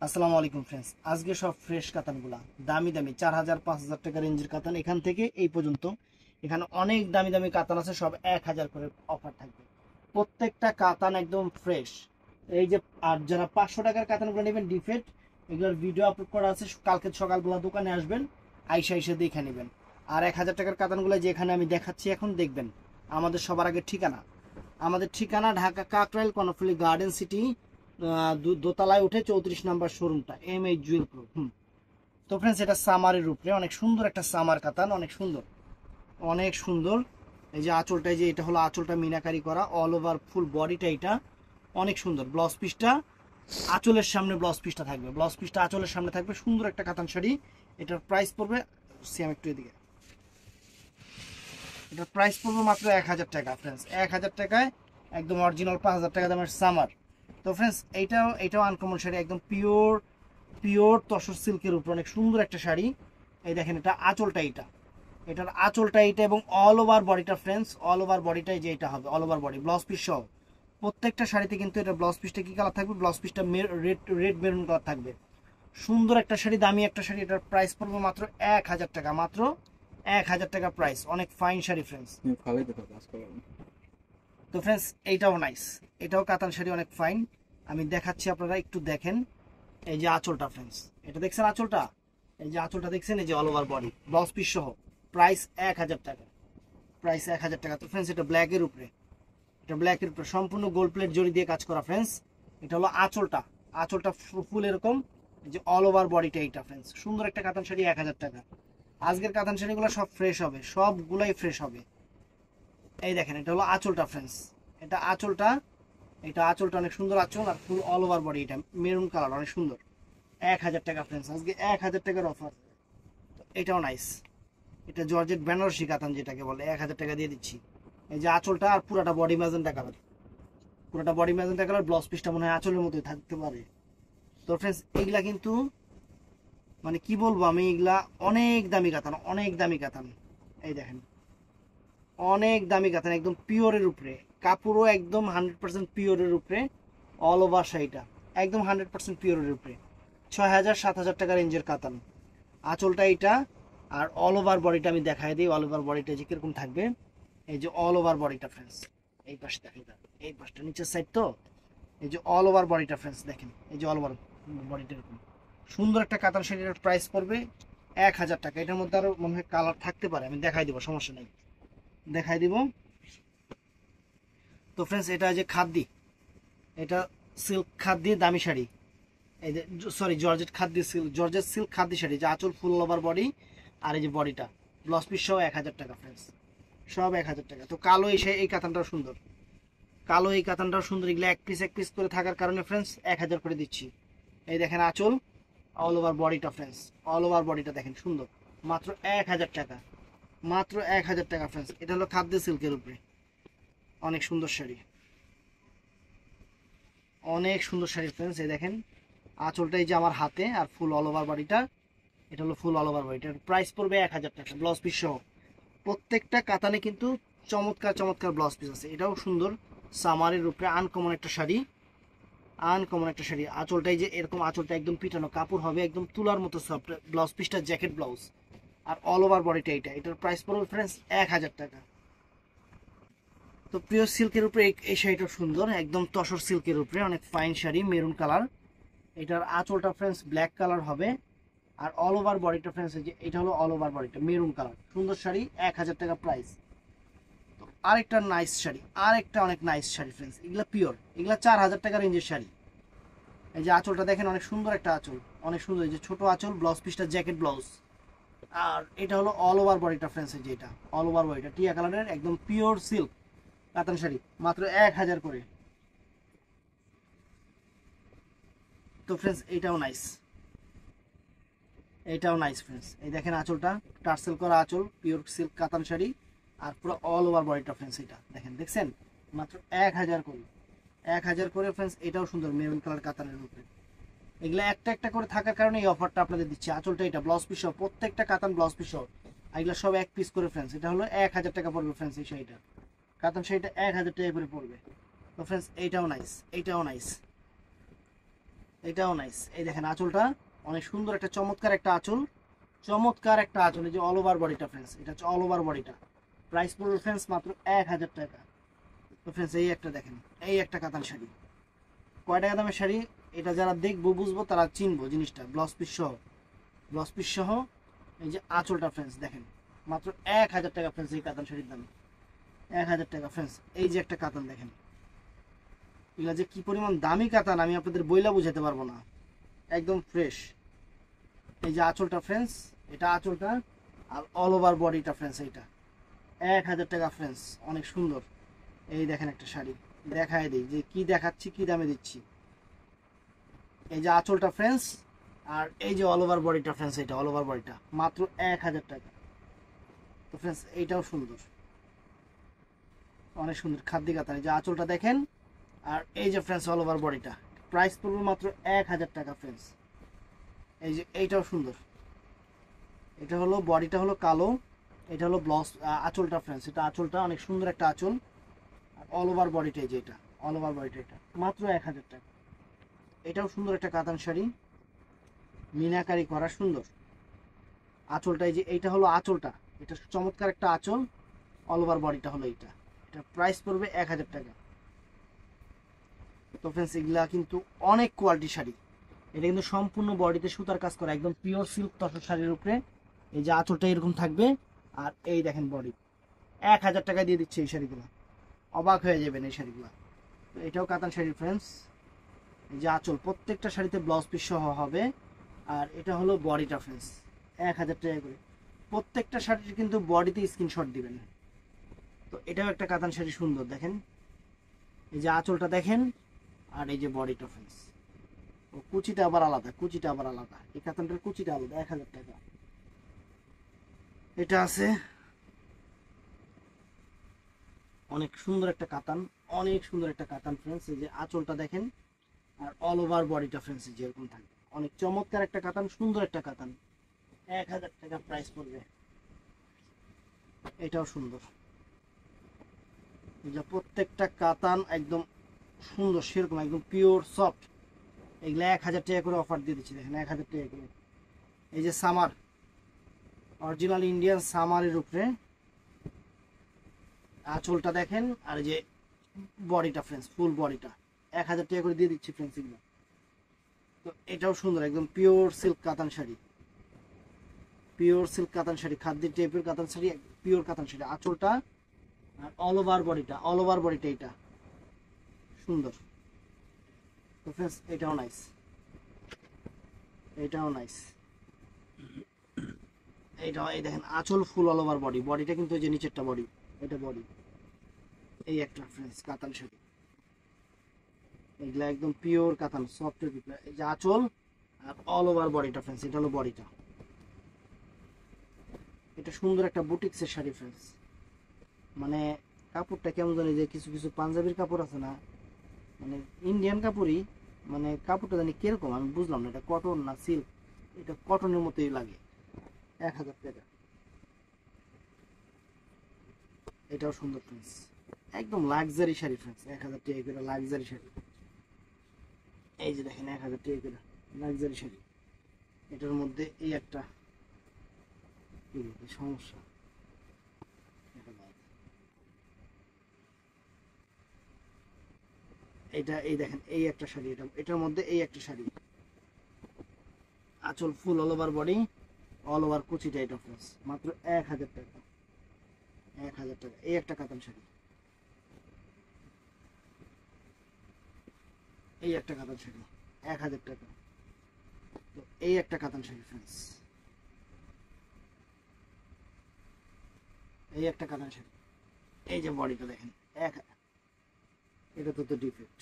আসসালামু আলাইকুম ফ্রেন্ডস, আজকে সব ফ্রেশ কাতানগুলা দামি দামি 4000 5000 টাকা রেঞ্জের কাতান এখান থেকে এই পর্যন্ত। এখানে অনেক দামি দামি কাতান আছে, সব 1000 করে অফার থাকবে। প্রত্যেকটা কাতান একদম ফ্রেশ। এই যে আর যারা 500 টাকার কাতানগুলো নেবেন ডিফেক্ট, এগুলোর ভিডিও আপলোড করা আছে, কালকে সকালবেলা দোকানে আসবেন, আইসা এসে দেখে নেবেন। আর 1000 টাকার কাতানগুলো যেখানে আমি দেখাচ্ছি এখন দেখবেন। আমাদের সবার আগে ঠিকানা ঢাকা কাকরাইল কর্ণফুলী গার্ডেন সিটি, দোতলায় উঠে 34 নম্বর শোরুমটা MH জুয়েল প্রো। তো ফ্রেন্ডস, এটা সামারের উপরে অনেক সুন্দর একটা সামার কাতান, অনেক সুন্দর অনেক সুন্দর। এই যে আঁচলটা, এই যে এটা হলো আঁচলটা মিনাকারি করা, অল ওভার ফুল বডিটা এটা অনেক সুন্দর। ব্লাউজ পিসটা আঁচলের সামনে, ব্লাউজ পিসটা থাকবে, ব্লাউজ পিসটা আঁচলের সামনে থাকবে। সুন্দর একটা কাতান শাড়ি। এটার প্রাইস পড়বে সেম একটু এদিকে, এটার প্রাইস পড়বে মাত্র 1000 টাকা ফ্রেন্ডস। 1000 টাকায় একদম অরিজিনাল 5000 টাকা দামের সামার। তো ফ্রেন্ডস, এইটাও আনকমন শাড়ি, একদম পিওর পিওর তসর সিল্কের উপর অনেক সুন্দর একটা শাড়ি। এই দেখেন, এটা আঁচলটা, এটার আঁচলটা এটা, এবং অল ওভার বডিটা ফ্রেন্ডস, অল ওভার বডিটাই যে এটা হবে, all over body blouse piece সহ। প্রত্যেকটা শাড়িতে কিন্তু এটা ব্লাউজ পিসটা কি কালার থাকবে? ব্লাউজ পিসটা রেড মেরুন কালার থাকবে। সুন্দর একটা শাড়ি, দামি একটা শাড়ি। এটার প্রাইস পড়বে মাত্র 1000 টাকা, মাত্র 1000 টাকা প্রাইস। অনেক ফাইন শাড়ি ফ্রেন্ডস। তো ফ্রেন্ডস, এইটাও নাইস, এটাও কাতান শাড়ি, অনেক ফাইন। আমি দেখাচ্ছি, আপনারা একটু দেখেন। এই যে আঁচলটা ফ্রেন্ডস, এটা দেখছেন আঁচলটা, এই যে আঁচলটা দেখছেন, এই যে all over body blouse piece সহ। প্রাইস 1000 টাকা, প্রাইস 1000 টাকা। তো ফ্রেন্ডস, এটা ব্ল্যাকের উপরে, এটা ব্ল্যাকের উপরে সম্পূর্ণ গোল্ড প্লেট জড়ি দিয়ে কাজ করা ফ্রেন্ডস। এটা হলো আঁচলটা, আঁচলটা ফুল এরকম, এই যে অল ওভার বডিটা এইটা ফ্রেন্ডস। সুন্দর একটা কাতান শাড়ি, 1000 টাকা। আজকের কাতান শাড়িগুলো সব ফ্রেশ হবে, সবগুলাই ফ্রেশ হবে। এই দেখেন, এটা হলো আঁচলটা ফ্রেন্ডস, এটা আঁচলটা, এটা আঁচলটা অনেক সুন্দর আঁচল, আর ফুল অল ওভার বডি, এটা মেরুন কালার, অনেক সুন্দর। 1000 টাকা ফ্রেন্ডস, আজকে 1000 টাকার অফার। এটাও নাইস, এটা জর্জেট বেনারসি কাতান যেটাকে বলে, 1000 টাকা দিয়ে দিচ্ছি। এই যে আঁচলটা, আর পুরাটা বডি ম্যাজেন্টা কালার, পুরাটা বডি ম্যাজেন্টা কালার। ব্লাউজ পিসটা মনে হয় আঁচলের মতোই থাকতে পারে। তো ফ্রেন্ডস, এইগুলা কিন্তু মানে কি বলবো আমি, এগুলা অনেক দামি কাতান, অনেক দামি কাতান। এই দেখেন, অনেক দামি কাতান, একদম পিওরের উপরে, কাপড়ও একদম 100% পিওরের উপরে। অল ওভার শাড়িটা একদম 100% পিওরের উপরে। 6000 7000 টাকা রেঞ্জের কাতান। আঁচলটা এটা, আর অল ওভার বডিটা আমি দেখাই দিই। অল ওভার বডিটা যে কিরকম থাকবে, এই যে অল ওভার বডিটা ফ্রেন্ডস, এই পাশে দেখাই দেন, এই পাশটা নিচের সাইড তো, এই যে অল ওভার বডিটা ফ্রেন্ডস দেখেন, এই যে অল ওভার বডিটা এরকম সুন্দর একটা কাতান শাড়ির প্রাইস পড়বে 1000 টাকা। এটার মধ্যে আরো মনে হয় কালার থাকতে পারে, আমি দেখাই দিব, সমস্যা নেই, দেখাই দিব। তো ফ্রেন্ডস, এটা যে খাদ্দি, এটা সিল্ক খাদ্দি দামি শাড়ি। এই যে sorry, georgette খাদ্দি silk, georgette silk খাদ্দি sari, যে আঁচল ফুল ওভার বডি, আর এই যে বডিটা ব্লাউজ পিস সহ 1000 টাকা ফ্রেন্ডস, সব 1000 টাকা। তো কালো এই কাতানটাও সুন্দর, কালো এই কাতানটাও সুন্দর। এগুলো এক পিস করে থাকার কারণে ফ্রেন্ডস 1000 করে দিচ্ছি। এই দেখেন আঁচল, অল ওভার বডিটা ফ্রেন্ডস, অল ওভার বডিটা দেখেন সুন্দর, মাত্র 1000 টাকা, মাত্র 1000 টাকা ফ্রেন্ডস। এটা হলো খাদ্য সিল্কের উপরে অনেক সুন্দর শাড়ি, অনেক সুন্দর শাড়ি ফ্রেন্ডস। এই দেখেন আঁচলটা, এই যে আমার হাতে, আর ফুল অল ওভার বডিটা, এটা হলো ফুল অল ওভার বডিটার প্রাইস পড়বে 1000 টাকা, ব্লাউজ পিস সহ। প্রত্যেকটা কাতানে কিন্তু চমৎকার চমৎকার ব্লাউজ পিস আছে। এটাও সুন্দর, সামারের উপরে আনকমন একটা শাড়ি, আনকমন একটা শাড়ি। আঁচলটাই যে এরকম, আঁচলটা একদম পিটানো, কাপড় হবে একদম তুলার মতো সফট। ব্লাউজ পিসটা জ্যাকেট ব্লাউজ, আর অল ওভার বডিটা এটা। এটার প্রাইস পড়বে ফ্রেন্ডস 1000 টাকা। তো প্রিয় সিল্কের উপরে এই শাড়িটা সুন্দর, একদম তসর সিল্কের উপরে অনেক ফাইন শাড়ি, মেরুন কালার। এটার আঁচলটা ফ্রেন্ডস ব্ল্যাক কালার হবে, আর অল ওভার বডিটা ফ্রেন্ডস, যে এটা হলো অল ওভার বডিটা মেরুন কালার। সুন্দর শাড়ি, 1000 টাকা প্রাইস। তো আরেকটা নাইস শাড়ি, আরেকটা অনেক নাইস শাড়ি ফ্রেন্ডস, এগুলা পিওর, এগুলা 4000 টাকা রেঞ্জের শাড়ি। এই যে আঁচলটা দেখেন, অনেক সুন্দর একটা আঁচল, অনেক সুন্দর। এই যে ছোট আঁচল, ব্লাউজ পিসটা জ্যাকেট ব্লাউজ, আর এটা হলো অল ওভার বডিটা ফ্রেন্ডস, যে এটা অল ওভার বডিটা টিয়া কালারের একদম পিওর সিল্ক কাতান শাড়ি, মাত্র 1000 করে। তো ফ্রেন্ডস, এটাও নাইস, এটাও নাইস ফ্রেন্ডস। এই দেখেন আঁচলটা, টার্সেল করা আঁচল, পিওর সিল্ক কাতান শাড়ি, আর পুরো অল ওভার বডিটা ফ্রেন্ডস। এটা দেখেন, দেখছেন, মাত্র 1000 করে, 1000 করে ফ্রেন্ডস। এটাও সুন্দর, মেরুন কালার কাতানের উপরে। এগুলো একটা একটা করে থাকার কারণে এই অফারটা আপনাদের দিচ্ছি। আঁচলটা এটা ব্লাউজ পিস সহ, প্রত্যেকটা কাতান ব্লাউজ পিস সহ, এগুলো সব এক পিস করে ফ্রেন্ডস। এটা হলো 1000 টাকা পড়বে ফ্রেন্ডস। এই শাড়িটা, কাতান শাড়িটা 1000 টাকা করে পড়বে। তো ফ্রেন্ডস, এইটাও নাইস, এইটাও নাইস। এটাও নাইস। এই দেখেন আঁচলটা অনেক সুন্দর, একটা চমৎকার একটা আঁচল, চমৎকার একটা আঁচল। এই যে অল ওভার বডিটা ফ্রেন্ডস, এটা হচ্ছে অল ওভার বডিটা। প্রাইস পড়বে ফ্রেন্ডস মাত্র 1000 টাকা। তো ফ্রেন্ডস এই একটা দেখেন, এই একটা কাতান শাড়ি, কয় টাকা দামের শাড়ি এটা যারা দেখবো বুঝবো তারা চিনবো জিনিসটা। ব্লাউজ পিস সহ, ব্লাউজ পিস সহ। এই যে আঁচলটা ফ্রেন্ডস দেখেন, মাত্র 1000 টাকা ফ্রেন্ডস এই কাতান শাড়ির দাম, 1000 টাকা ফ্রেন্ডস। এই যে একটা কাতান দেখেন, এগুলা যে কি পরিমাণ দামি কাতান আমি আপনাদের বইলা বুঝাতে পারবো না, একদম ফ্রেশ। এই যে আঁচলটা ফ্রেন্ডস, এটা আঁচলটা, আর অল ওভার বডিটা ফ্রেন্ডস এইটা 1000 টাকা ফ্রেন্ডস, অনেক সুন্দর। এই দেখেন একটা শাড়ি দেখায় দিই যে কি দেখাচ্ছি, কি দামে দিচ্ছি। এই যে আঁচলটা ফ্রেন্ডস, আর এই যে অল ওভার বডিটা ফ্রেন্ডস, এটা অল ওভার বডিটা মাত্র 1000 টাকা। তো ফ্রেন্ডস এইটাও সুন্দর, অনেক সুন্দর খাদ্য কাতান। এই যে আঁচলটা দেখেন, আর এই যে ফ্রেন্ডস অল ওভার বডিটা, প্রাইস পড়বে মাত্র 1000 টাকা ফ্রেন্ডস। এই যে এইটাও সুন্দর, এটা হলো বডিটা হলো কালো, এটা হলো ব্লাউজ আঁচলটা ফ্রেন্ডস, এটা আঁচলটা অনেক সুন্দর একটা আঁচল, আর অল ওভার বডিটা এই যে এটা অল ওভার বডিটা, এটা মাত্র 1000 টাকা। এটাও সুন্দর একটা কাতান শাড়ি, মিনাকারি করা সুন্দর। আঁচলটা এই যে এইটা হলো আঁচলটা, এটা চমৎকার একটা আঁচল, অল ওভার বডিটা হলো এইটা, এটা প্রাইস পড়বে 1000 টাকা। তো ফ্রেন্ডস এগুলা কিন্তু অনেক কোয়ালিটি শাড়ি, এটা কিন্তু সম্পূর্ণ বডিতে সুতার কাজ করা, একদম পিওর সিল্ক তসর শাড়ির উপরে। এই যে আঁচলটা এরকম থাকবে, আর এই দেখেন বডি, 1000 টাকা দিয়ে দিচ্ছে এই শাড়িগুলো, অবাক হয়ে যাবেন এই শাড়িগুলো। তো এটাও কাতান শাড়ি ফ্রেন্ডস। এই যে আঁচল প্রত্যেকটা শাড়িতে ব্লাউজ পিস সহ হবে, আর এটা হলো বডিটা ফ্রেন্ডস, 1000 টাকা করে। প্রত্যেকটা শাড়ির কিন্তু বডিতে স্ক্রিনশট দিবেন। তো এটাও একটা কাতান শাড়ি সুন্দর দেখেন, এই যে আঁচলটা দেখেন, আর এই যে বডিটা ফ্রেন্ডস। ও কুচিটা আবার আলাদা, কুচিটা আবার আলাদা, এই কাতানটার কুচিটা আলাদা, 1000 টাকা। এটা আছে অনেক সুন্দর একটা কাতান, অনেক সুন্দর একটা কাতান ফ্রেন্ডস। এই যে আঁচলটা দেখেন, আর অল ওভার বডিটা ফ্রেন্ডস যেরকম থাকে, অনেক চমৎকার একটা কাতান, সুন্দর একটা কাতান, 1000 টাকা প্রাইস পড়বে। এটাও সুন্দর, এই যে প্রত্যেকটা কাতান একদম সুন্দর, সেরকম একদম পিওর সফট। এগুলো 1000 টাকা করে অফার দিয়ে দিচ্ছি দেখেন, 1000 টাকা করে। এই যে সামার, অরিজিনাল ইন্ডিয়ান সামারের উপরে আঁচলটা দেখেন, আর যে বডিটা ফ্রেন্ডস, ফুল বডিটা 1000 টাকা করে দিয়ে দিচ্ছি ফ্রেন্ডস এগুলো। তো এটাও সুন্দর, একদম পিওর সিল্ক কাতান শাড়ি, পিওর সিল্ক কাতান শাড়ি, খাদ্যের টাইপের কাতান শাড়ি, পিওর কাতান শাড়ি। আঁচলটা আর অল ওভার বডিটা, অল ওভার বডিটা এটা সুন্দর। তো ফ্রেন্ডস এটাও নাইস, এটাও নাইস। এইটাও এই দেখেন আঁচল ফুল অল ওভার বডি, বডিটা কিন্তু এই যে নিচেরটা বডি, এটা বডি। এই একটা ফ্রেন্ডস কাতান শাড়ি, এগুলা একদম পিওর কাতান সফটের ভিতরে। এই যে আঁচল আর অল ওভার বডিটা ফ্রেন্ডস, এটা হলো বডিটা। এটা সুন্দর একটা বুটিক্সের শাড়ি ফ্রেন্ডস, মানে কাপড়টা কেমন জানি, যে কিছু কিছু পাঞ্জাবির কাপড় আছে না, মানে ইন্ডিয়ান কাপড়ই, মানে কাপড়টা জানি কিরকম আমি বুঝলাম না, এটা কটন না সিল্ক, এটা কটনের মতোই লাগে। 1000 টাকা। এটাও সুন্দর ফ্রেন্ডস, একদম লাক্সারি শাড়ি ফ্রেন্ডস, 1000 টাকা করে লাক্সারি শাড়ি। এই যে দেখেন 1000 টাকা করে লাক্সারি শাড়ি। এটার মধ্যে এই একটা সমস্যা, এটা এই দেখেন এই একটা শাড়ি, এটা এটার মধ্যে এই একটা শাড়ি, আঁচল ফুল all over body, all over কুচিটা, এটা ফ্রেন্ডস মাত্র 1000 টাকা। 1000 টাকা। এই একটা কাতান শাড়ি, এই একটা কাতান শাড়ি 1000 টাকা। তো এই একটা কাতান শাড়ি ফ্রেন্ডস, এই একটা কাতান শাড়ি। এই যে বডিটা দেখেন, এক, এটা তো ডিফেক্ট,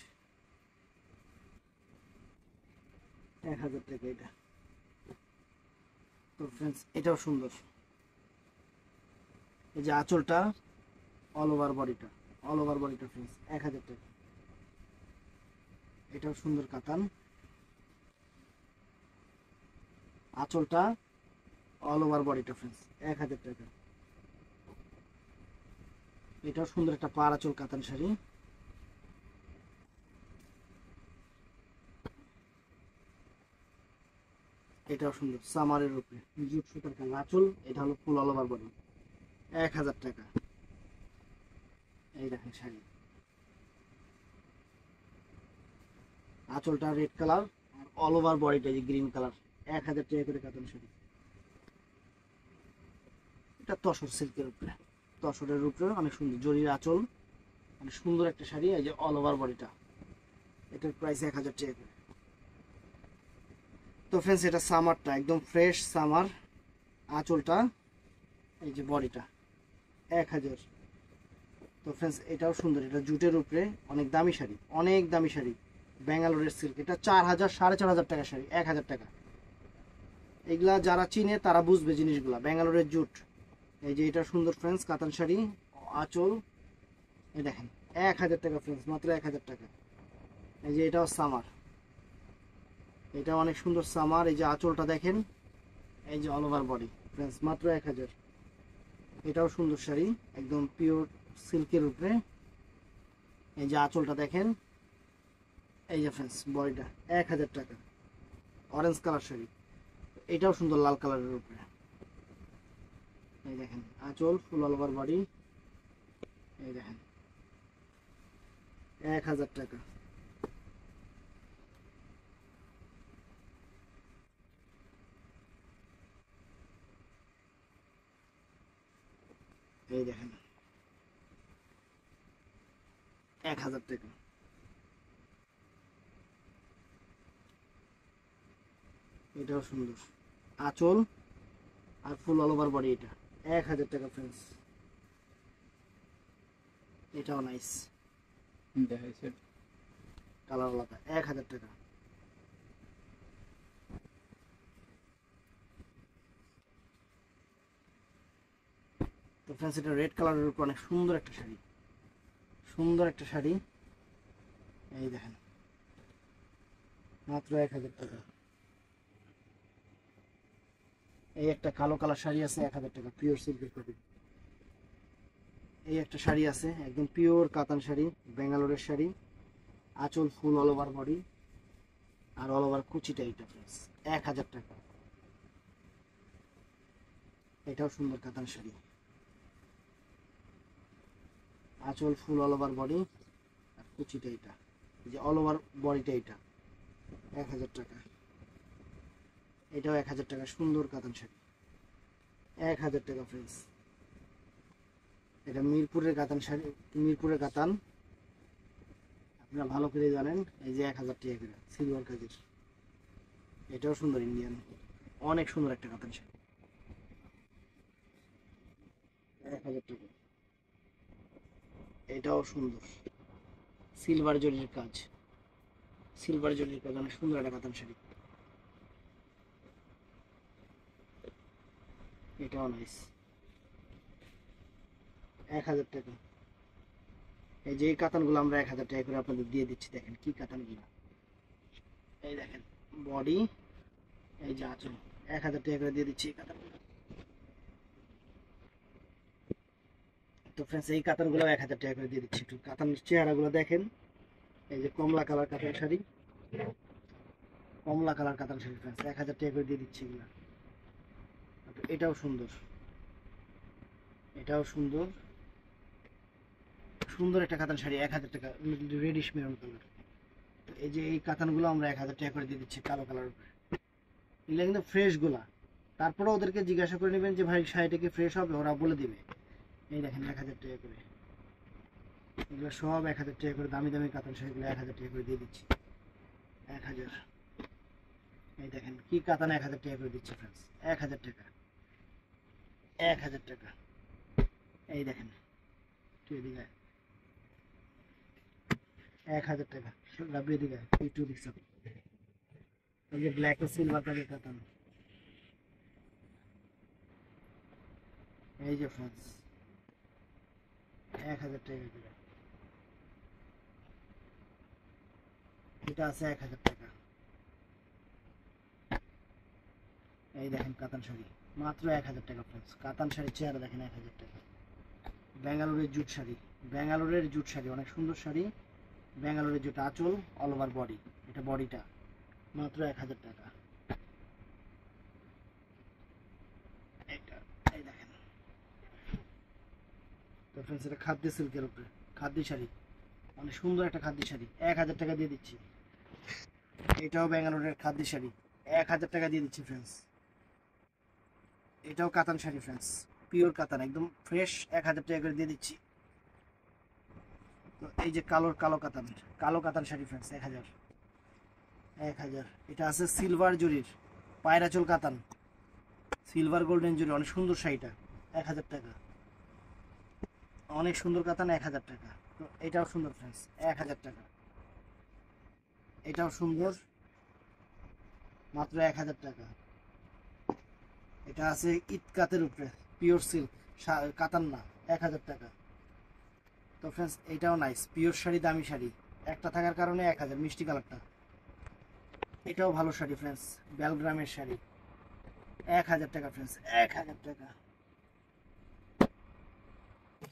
1000 টাকা এটা। তো ফ্রেন্ডস এটাও সুন্দর, এই যে আঁচলটা অল ওভার বডিটা, অল ওভার বডিটা ফ্রেন্ডস 1000 টাকা। এটাও সুন্দর কাতান, আঁচলটা অল ওভার বডিটা ফ্রেন্ডস 1000 টাকা। এটাও সুন্দর একটা পাড় আঁচল কাতান শাড়ি। এটাও সুন্দর সামারের উপরে জুট সুতার কাজ আঁচল, এটা হলো ফুল অল ওভার বডি, 1000 টাকা। এই দেখেন শাড়ি, আঁচলটা রেড কালার আর অল ওভার বডিটা যে গ্রিন কালার, 1000 টাকা করে কাতান শাড়ি। এটা তসর সিল্কের উপরে, তসরের উপরে অনেক সুন্দর জরির আঁচল, অনেক সুন্দর একটা শাড়ি। এই যে অল ওভার বডিটা, এটার প্রাইস 1000 টাকা করে। তো ফ্রেন্ডস এটা সামারটা একদম ফ্রেশ সামার, আঁচলটা এই যে বডিটা 1000। তো ফ্রেন্ডস এটাও সুন্দর, এটা জুটের উপরে অনেক দামি শাড়ি, অনেক দামি শাড়ি, ব্যাঙ্গালোরের সিল্ক। এটা 4000 4500 টাকা শাড়ি, 1000 টাকা। এগুলা যারা চিনে তারা বুঝবে জিনিসগুলা, ব্যাঙ্গালোরের জুট। এই যে এটা সুন্দর ফ্রেন্ডস কাতান শাড়ি, আঁচল এই দেখেন 1000 টাকা ফ্রেন্ডস, মাত্র 1000 টাকা। এই যে এটাও সামার, এটা অনেক সুন্দর সামার। এই যে আঁচলটা দেখেন, এই যে অল ওভার বডি ফ্রেন্ডস, মাত্র 1000। এটাও সুন্দর শাড়ি একদম পিওর সিল্কের উপরে। এই যে আঁচলটা দেখেন, এই যে ফ্রেন্ডস বডিটা 1000 টাকা, অরেঞ্জ কালার শাড়ি। এটাও সুন্দর লাল কালারের উপরে। এই দেখেন আঁচল ফুল অল ওভার বডি, এই দেখেন 1000 টাকা। এই দেখেন 1000 টাকা। এটাও সুন্দর আঁচল আর ফুল অল ওভার বডি, এটা 1000 টাকা ফ্রেন্ডস। এটাও নাইস, কালার আলাদা, 1000 টাকা। তো ফ্রেন্ডস এটা রেড কালারের উপর অনেক সুন্দর একটা শাড়ি, সুন্দর একটা শাড়ি। এই দেখেন মাত্র 1000 টাকা। এই একটা কালো কালার শাড়ি আছে 1000 টাকা, পিওর সিল্কের কপি। এই একটা শাড়ি আছে একদম পিওর কাতান শাড়ি, ব্যাঙ্গালোরের শাড়ি, আঁচল ফুল অল ওভার বডি আর অল ওভার কুচিটা, এটা ফ্রেন্ডস 1000 টাকা। এটাও সুন্দর কাতান শাড়ি, আঁচল ফুল অল ওভার বডি আর কুচিটা, এটা এই যে অল ওভার বডিটা, এটা 1000 টাকা। এটাও 1000 টাকা, সুন্দর কাতান শাড়ি, 1000 টাকা ফ্রেন্ডস। এটা মিরপুরের কাতান শাড়ি, মিরপুরের কাতান আপনারা ভালো করে জানেন। এই যে 1000 টাকা করে সিলভার কাজের, এটাও সুন্দর ইন্ডিয়ান, অনেক সুন্দর একটা কাতান শাড়ি, 1000 টাকা। এটাও সুন্দর সিলভার জরির কাজ, সিলভার জরির কাজ অনেক সুন্দর একটা কাতান শাড়ি, এটাও নাইস, 1000 টাকা। এই যে এই কাতানগুলো আমরা 1000 টাকা করে আপনাদের দিয়ে দিচ্ছি, দেখেন কি কাতানগুলো। এই দেখেন বডি, এই যে আঁচল, 1000 টাকা করে দিয়ে দিচ্ছি এই কাতানগুলো। তো ফ্রেন্ডস এই কাতানগুলো 1000 টাকা করে দিয়ে দিচ্ছি। একটু কাতানের চেহারাগুলো দেখেন, এই যে কমলা কালার কাতান শাড়ি, কমলা কালার কাতান শাড়ি ফ্রেন্ডস, 1000 টাকা করে দিয়ে দিচ্ছি এগুলো। এটাও সুন্দর, এটাও সুন্দর, সুন্দর একটা কাতান শাড়ি, 1000 টাকা, রেডিশ মেরুন কালার। এই যে এই কাতানগুলো আমরা 1000 টাকা করে দিয়ে দিচ্ছি কালো কালার উপরে। এগুলো কিন্তু ফ্রেশ গুলা, তারপরে ওদেরকে জিজ্ঞাসা করে নেবেন যে ভাই শাড়িটা কি ফ্রেশ হবে, ওরা বলে দিবে। এই দেখেন 1000 টাকা করে, এগুলো সব 1000 টাকা করে, দামি দামি কাতান শাড়িগুলো 1000 টাকা করে দিয়ে দিচ্ছি, 1000। এই দেখেন কি কাতান 1000 টাকা করে দিচ্ছি ফ্রেন্ডস, 1000 টাকা, 1000 টাকা। এই দেখেন এদিকে 1000 টাকা, রাবিয়ে দিকে একটু দিচ্ছি। এই যে ব্ল্যাক ও সিলভার কালার কাতান, এই যে ফ্রেন্ডস 1000 টাকা করে, এটা আছে 1000 টাকা। এই দেখেন কাতান শাড়ি মাত্র 1000 টাকা ফ্রেন্ডস, কাতান শাড়ির চেহারা দেখেন 1000 টাকা। ব্যাঙ্গালোরের জুট শাড়ি, ব্যাঙ্গালোরের জুট শাড়ি অনেক সুন্দর শাড়ি, ব্যাঙ্গালোরের জুট, আঁচল অল ওভার বডি, এটা বডিটা মাত্র 1000 টাকা। তো ফ্রেন্ডস এটা খাদ্য সিল্কের উপরে খাদ্য শাড়ি, অনেক সুন্দর একটা খাদ্য শাড়ি, 1000 টাকা দিয়ে দিচ্ছি। এটাও ব্যাঙ্গালোরের খাদ্য শাড়ি, 1000 টাকা দিয়ে দিচ্ছি ফ্রেন্ডস। এটাও কাতান শাড়ি ফ্রেন্ডস, পিওর কাতান, একদম ফ্রেশ, 1000 টাকা করে দিয়ে দিচ্ছি। তো এই যে কালো কাতান শাড়ি ফ্রেন্ডস, 1000। এটা আছে সিলভার জরির পায়রাচল কাতান, সিলভার গোল্ডেন জরি, অনেক সুন্দর শাড়িটা, 1000 টাকা, অনেক সুন্দর কাতান, 1000 টাকা। তো এটাও সুন্দর ফ্রেন্ডস, 1000 টাকা। এটাও সুন্দর, মাত্র 1000 টাকা। এটা আছে ইটকাতের উপরে, পিওর সিল্ক কাতান না, 1000 টাকা। তো ফ্রেন্ডস এটাও নাইস, পিওর শাড়ি, দামি শাড়ি, একটা থাকার কারণে 1000, মিষ্টি কালারটা। এটাও ভালো শাড়ি ফ্রেন্ডস, বেলগ্রামের শাড়ি, 1000 টাকা ফ্রেন্ডস, 1000 টাকা।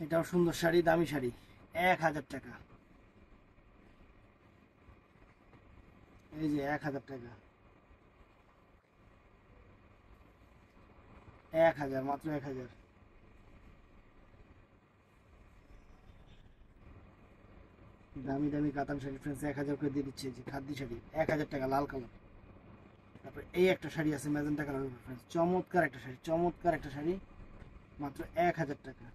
এটাও সুন্দর শাড়ি, দামি শাড়ি, 1000 টাকা। এই যে 1000 টাকা, 1000, মাত্র 1000। দামি দামি কাতান শাড়ি ফ্রেন্ডস, 1000 করে দিয়ে দিচ্ছে। যে খাদ্য শাড়ি, 1000 টাকা, লাল কালার। তারপরে এই একটা শাড়ি আছে ম্যাজেন্টা কালার ফ্রেন্ডস, চমৎকার একটা শাড়ি, চমৎকার একটা শাড়ি, মাত্র 1000 টাকা।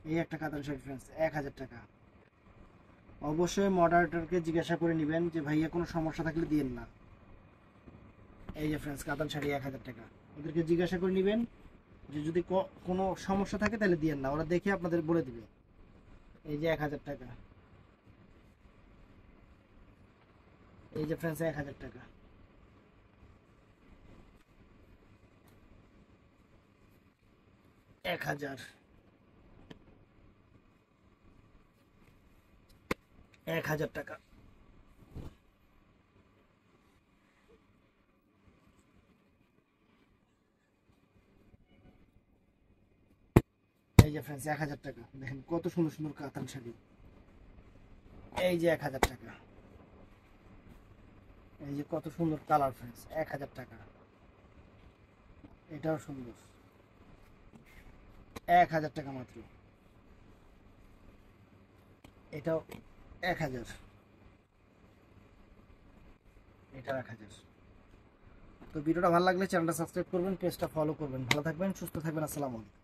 এই একটা কাতান শাড়ি ফ্রেন্ডস, 1000 টাকা। অবশ্যই মডারেটরকে জিজ্ঞাসা করে নেবেন যে ভাইয়া কোনো সমস্যা থাকলে দিয়েন না। এই যে ফ্রেন্ডস কাতান শাড়ি, 1000 টাকা। ওদেরকে জিজ্ঞাসা করে নেবেন যে যদি কোনো সমস্যা থাকে তাহলে দিয়েন না, ওরা দেখে আপনাদের বলে দিবে। এই যে 1000 টাকা। এই যে ফ্রেন্ডস 1000 টাকা। 1000, 1000 টাকা। এই যে ফ্রেন্ডস 1000 টাকা। দেখেন কত সুন্দর সুন্দর কাতান শাড়ি। এই যে 1000 টাকা। এই যে কত সুন্দর কালার ফ্রেন্ডস, 1000 টাকা। এটাও সুন্দর, 1000 টাকা মাত্র। এটাও 1000, এটা 1000। তো ভিডিওটা ভালো লাগলে চ্যানেলটা সাবস্ক্রাইব করবেন, পেজটা ফলো করবেন। ভালো থাকবেন, সুস্থ থাকবেন, আসসালামু আলাইকুম।